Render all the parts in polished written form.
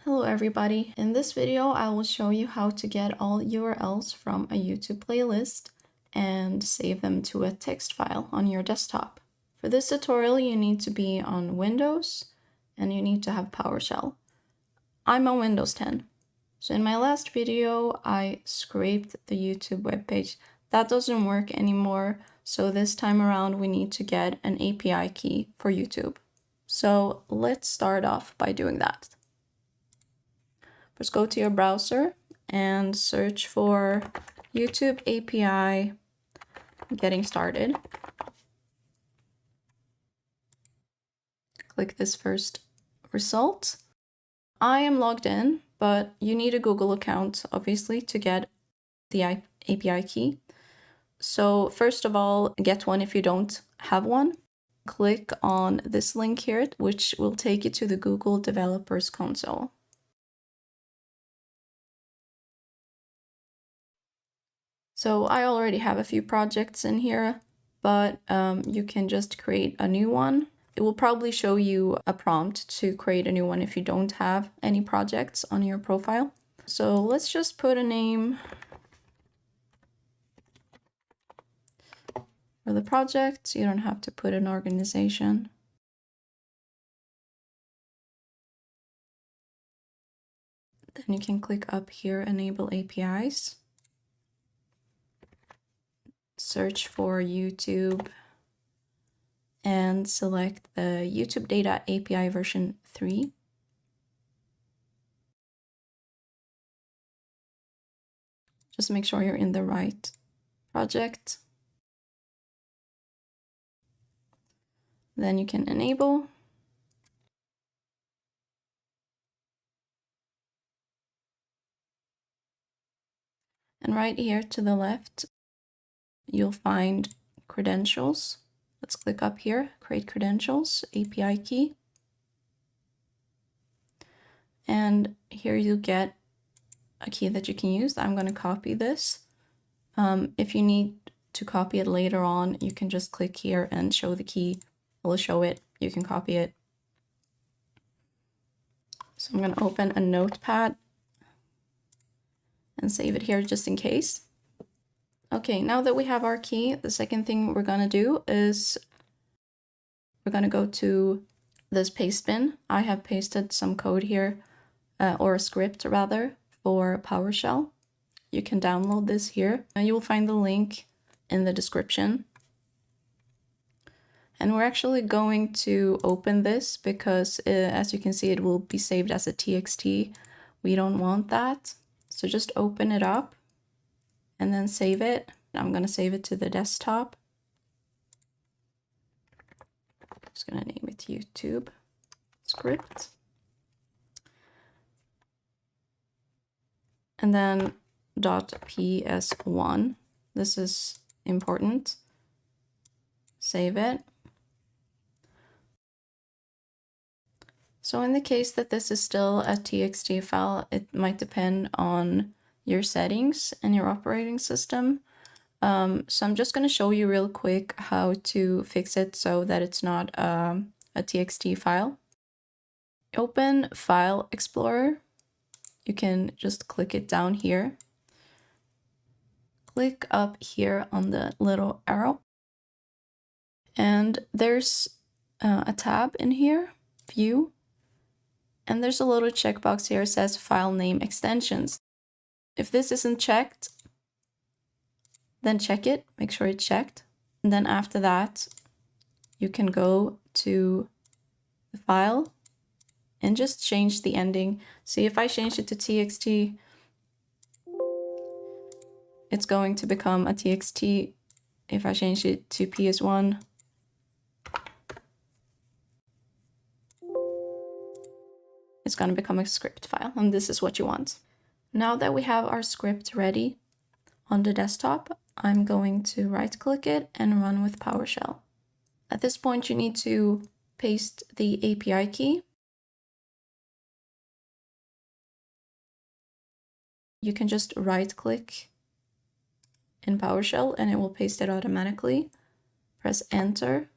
Hello everybody. In this video, I will show you how to get all URLs from a YouTube playlist and save them to a text file on your desktop. For this tutorial, you need to be on Windows and you need to have PowerShell. I'm on Windows 10. So in my last video, I scraped the YouTube webpage. That doesn't work anymore. So this time around, we need to get an API key for YouTube. So let's start off by doing that. First, go to your browser and search for YouTube API getting started. Click this first result. I am logged in, but you need a Google account, obviously, to get the API key. So first of all, get one if you don't have one. Click on this link here, which will take you to the Google Developers Console. So I already have a few projects in here, but you can just create a new one. It will probably show you a prompt to create a new one if you don't have any projects on your profile. So let's just put a name for the project. You don't have to put an organization. Then you can click up here, Enable APIs. Search for YouTube and select the YouTube Data API version 3. Just make sure you're in the right project. Then you can enable. And right here to the left, you'll find credentials. Let's click up here, create credentials, API key. And here you get a key that you can use. I'm going to copy this. If you need to copy it later on, you can just click here and show the key. It will show it. You can copy it. So I'm going to open a notepad and save it here just in case. Okay, now that we have our key, the second thing we're going to do is we're going to go to this paste bin. I have pasted some code here, or a script rather, for PowerShell. You can download this here, and you will find the link in the description. And we're actually going to open this because as you can see, it will be saved as a TXT. We don't want that. So just open it up and then save it. I'm going to save it to the desktop. Just going to name it YouTube script. And then .ps1. This is important. Save it. So in the case that this is still a TXT file, it might depend on your settings and your operating system. So I'm just going to show you real quick how to fix it so that it's not a TXT file. Open File Explorer. You can just click it down here. Click up here on the little arrow. And there's a tab in here, View. And there's a little checkbox here that says File Name Extensions. If this isn't checked, then check it, make sure it's checked. And then after that, you can go to the file and just change the ending. See, if I change it to TXT, it's going to become a TXT. If I change it to PS1, it's going to become a script file, and this is what you want. Now that we have our script ready on the desktop, I'm going to right-click it and run with PowerShell. At this point, you need to paste the API key. You can just right-click in PowerShell and it will paste it automatically. Press Enter.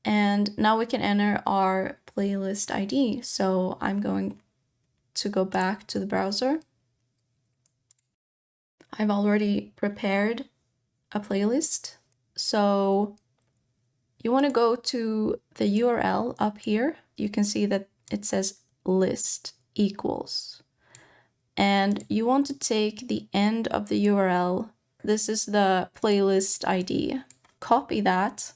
And now we can enter our playlist ID. So I'm going to go back to the browser. I've already prepared a playlist. So you want to go to the URL up here. You can see that it says list equals. And you want to take the end of the URL. This is the playlist ID. Copy that.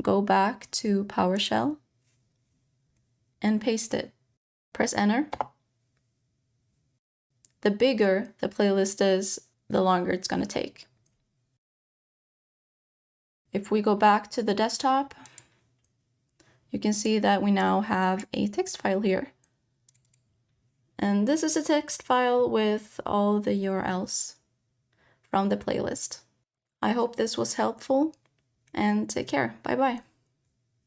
Go back to PowerShell and paste it. Press enter. The bigger the playlist is, the longer it's going to take. If we go back to the desktop, you can see that we now have a text file here. And this is a text file with all the URLs from the playlist. I hope this was helpful, and take care. Bye bye.